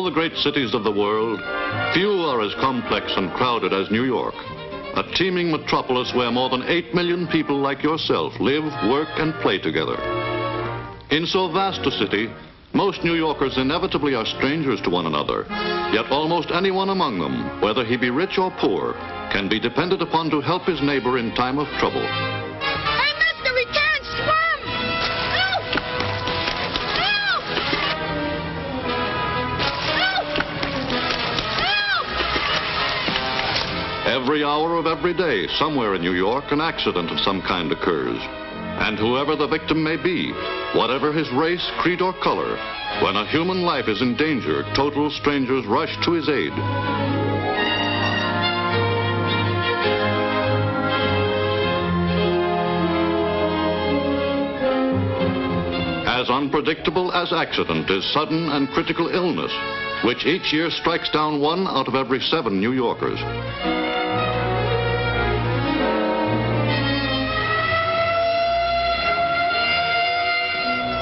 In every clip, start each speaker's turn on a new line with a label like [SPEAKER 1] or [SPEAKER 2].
[SPEAKER 1] the great cities of the world, few are as complex and crowded as New York, a teeming metropolis where more than 8 million people like yourself live, work, and play together. In so vast a city, most New Yorkers inevitably are strangers to one another, yet almost anyone among them, whether he be rich or poor, can be depended upon to help his neighbor in time of trouble.
[SPEAKER 2] Hey, mister, we can't swim! Help! Help! Help! Help!
[SPEAKER 1] Every hour of every day, somewhere in New York, an accident of some kind occurs. And whoever the victim may be, whatever his race, creed, or color, when a human life is in danger, total strangers rush to his aid. As unpredictable as accident is sudden and critical illness, which each year strikes down 1 out of every 7 New Yorkers.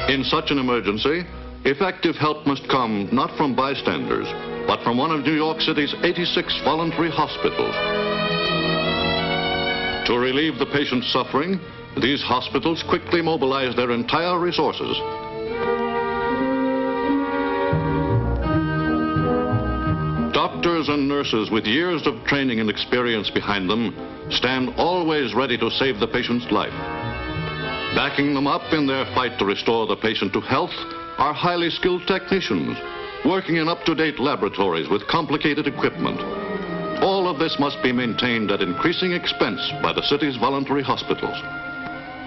[SPEAKER 1] In such an emergency, effective help must come not from bystanders, but from one of New York City's 86 voluntary hospitals. To relieve the patient's suffering, these hospitals quickly mobilize their entire resources. Doctors and nurses with years of training and experience behind them stand always ready to save the patient's life. Backing them up in their fight to restore the patient to health are highly skilled technicians working in up-to-date laboratories with complicated equipment. All of this must be maintained at increasing expense by the city's voluntary hospitals.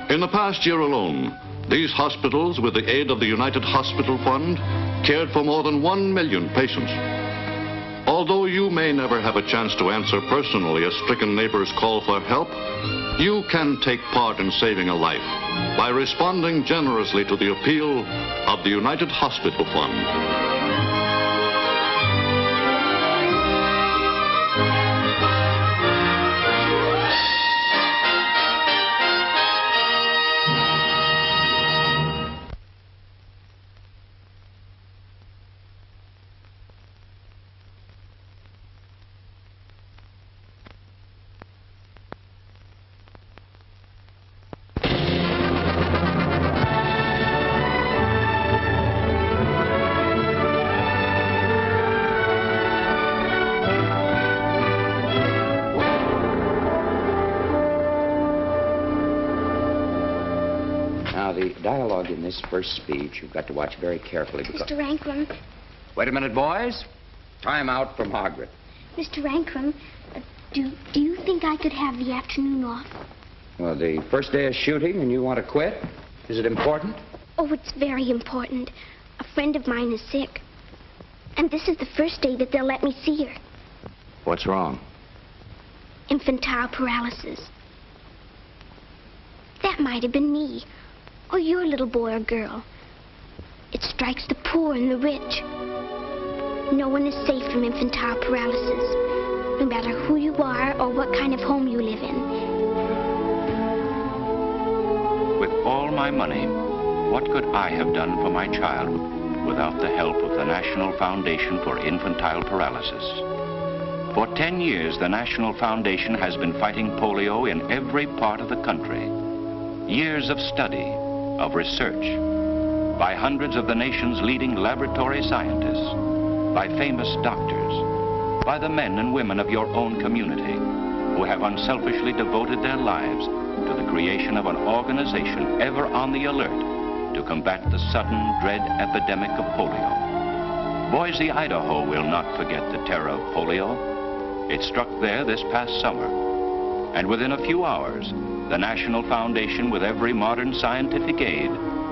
[SPEAKER 1] In the past year alone, these hospitals, with the aid of the United Hospital Fund, cared for more than 1 million patients. Although you may never have a chance to answer personally a stricken neighbor's call for help, you can take part in saving a life by responding generously to the appeal of the United Hospital Fund.
[SPEAKER 3] The dialogue in this first speech, you've got to watch very carefully because...
[SPEAKER 2] Mr. Rankrum.
[SPEAKER 3] Wait a minute, boys. Time out for Margaret.
[SPEAKER 2] Mr. Rankrum, do you think I could have the afternoon off?
[SPEAKER 3] Well, the first day of shooting and you want to quit? Is it important?
[SPEAKER 2] Oh, it's very important. A friend of mine is sick. And this is the first day that they'll let me see her.
[SPEAKER 3] What's wrong?
[SPEAKER 2] Infantile paralysis. That might have been me. Or your little boy or girl. It strikes the poor and the rich. No one is safe from infantile paralysis, no matter who you are or what kind of home you live in.
[SPEAKER 4] With all my money, what could I have done for my child without the help of the National Foundation for Infantile Paralysis? For 10 years, the National Foundation has been fighting polio in every part of the country. Years of study, of research, by hundreds of the nation's leading laboratory scientists, by famous doctors, by the men and women of your own community who have unselfishly devoted their lives to the creation of an organization ever on the alert to combat the sudden, dread epidemic of polio. Boise, Idaho will not forget the terror of polio. It struck there this past summer, and within a few hours, the National Foundation, with every modern scientific aid,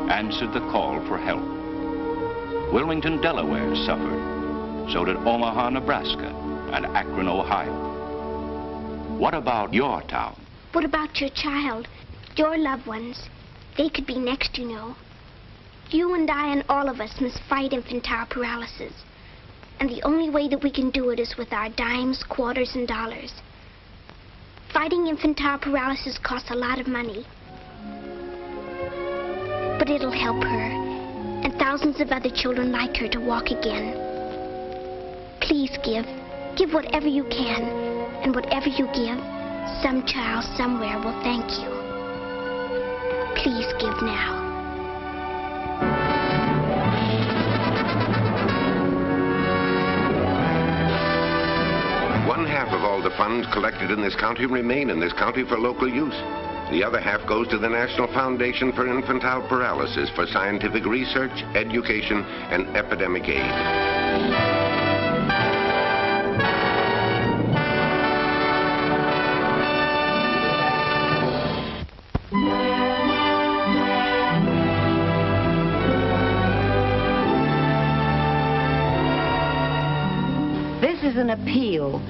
[SPEAKER 4] answered the call for help. Wilmington, Delaware suffered. So did Omaha, Nebraska, and Akron, Ohio. What about your town?
[SPEAKER 2] What about your child? Your loved ones? They could be next, you know. You and I and all of us must fight infantile paralysis. And the only way that we can do it is with our dimes, quarters, and dollars. Fighting infantile paralysis costs a lot of money. But it'll help her, and thousands of other children like her to walk again. Please give. Give whatever you can. And whatever you give, some child somewhere will thank you. Please give now.
[SPEAKER 5] One half of all the funds collected in this county remain in this county for local use. The other half goes to the National Foundation for Infantile Paralysis for scientific research, education, and epidemic aid.
[SPEAKER 6] This is an appeal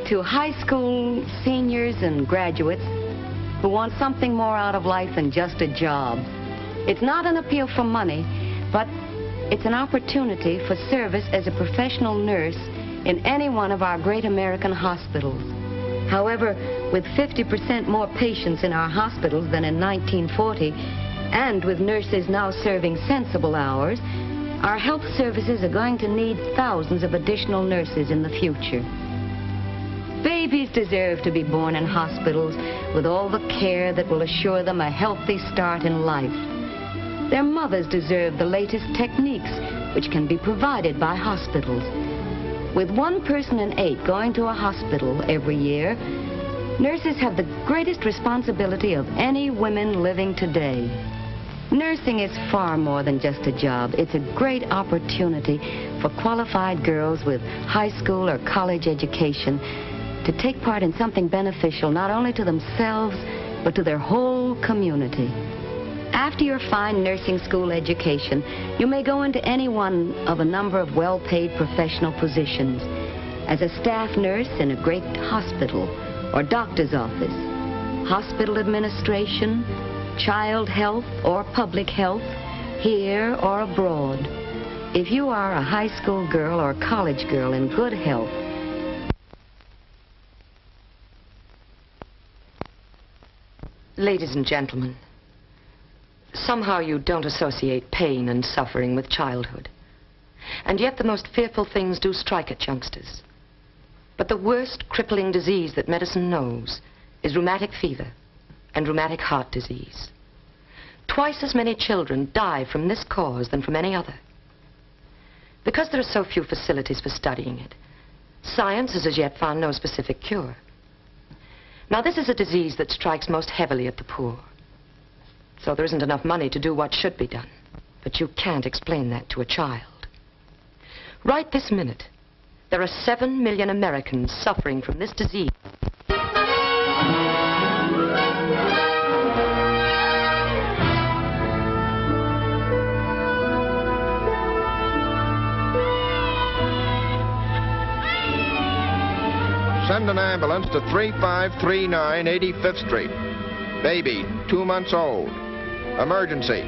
[SPEAKER 6] to high school seniors and graduates who want something more out of life than just a job. It's not an appeal for money, but it's an opportunity for service as a professional nurse in any one of our great American hospitals. However, with 50% more patients in our hospitals than in 1940, and with nurses now serving sensible hours, our health services are going to need thousands of additional nurses in the future. Babies deserve to be born in hospitals with all the care that will assure them a healthy start in life. Their mothers deserve the latest techniques which can be provided by hospitals. With 1 person in 8 going to a hospital every year, nurses have the greatest responsibility of any women living today. Nursing is far more than just a job. It's a great opportunity for qualified girls with high school or college education to take part in something beneficial not only to themselves, but to their whole community. After your fine nursing school education, you may go into any one of a number of well-paid professional positions, as a staff nurse in a great hospital or doctor's office, hospital administration, child health or public health, here or abroad. If you are a high school girl or college girl in good health,
[SPEAKER 7] ladies and gentlemen, somehow you don't associate pain and suffering with childhood. And yet the most fearful things do strike at youngsters. But the worst crippling disease that medicine knows is rheumatic fever and rheumatic heart disease. Twice as many children die from this cause than from any other. Because there are so few facilities for studying it, science has as yet found no specific cure. Now, this is a disease that strikes most heavily at the poor. So there isn't enough money to do what should be done. But you can't explain that to a child. Right this minute, there are 7 million Americans suffering from this disease.
[SPEAKER 8] Send an ambulance to 3539 85th Street. Baby, 2 months old. Emergency.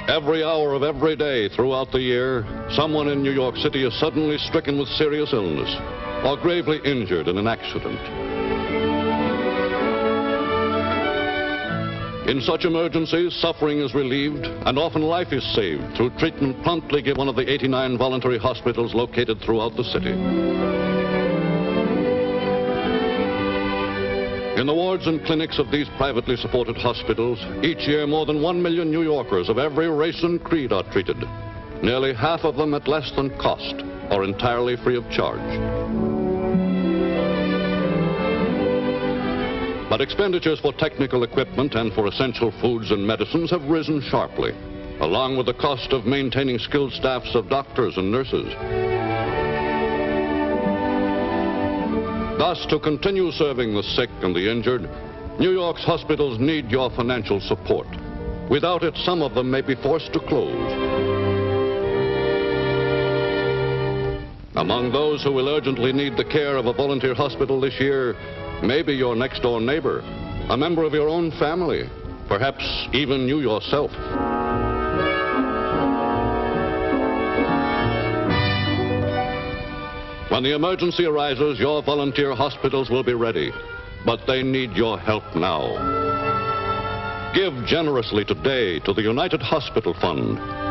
[SPEAKER 1] Every hour of every day throughout the year, someone in New York City is suddenly stricken with serious illness or gravely injured in an accident. In such emergencies, suffering is relieved and often life is saved through treatment promptly given one of the 89 voluntary hospitals located throughout the city. In the wards and clinics of these privately supported hospitals, each year more than 1 million New Yorkers of every race and creed are treated, nearly half of them at less than cost or entirely free of charge. But expenditures for technical equipment and for essential foods and medicines have risen sharply, along with the cost of maintaining skilled staffs of doctors and nurses. Thus, to continue serving the sick and the injured, New York's hospitals need your financial support. Without it, some of them may be forced to close. Among those who will urgently need the care of a volunteer hospital this year maybe your next-door neighbor, a member of your own family, perhaps even you yourself. When the emergency arises, your volunteer hospitals will be ready, but they need your help now. Give generously today to the United Hospital Fund.